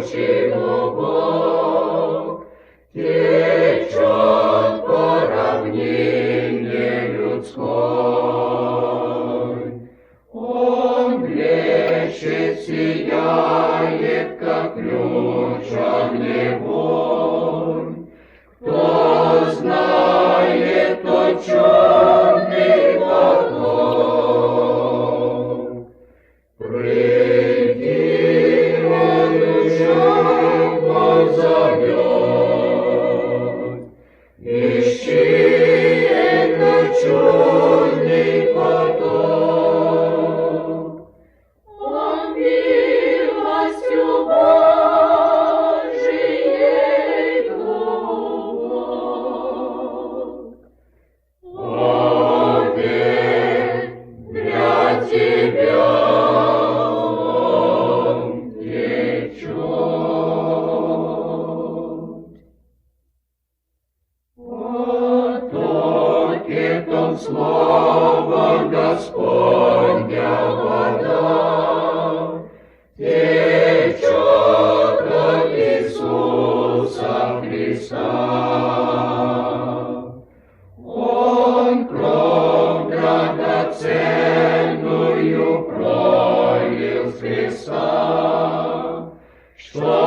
текучий клубок течет по равнине людской. Он блещет, сияет, как ключ огневой. Кто знает, тот черный поток. Приди, он душой позовет. Ищи этот черный поток. Он милостью Божией глубок. Ответ для тебя он течет. Потокет он слова Господня вода, течет от Иисуса Христа. Он кровь драгоценную пролил с Христа, что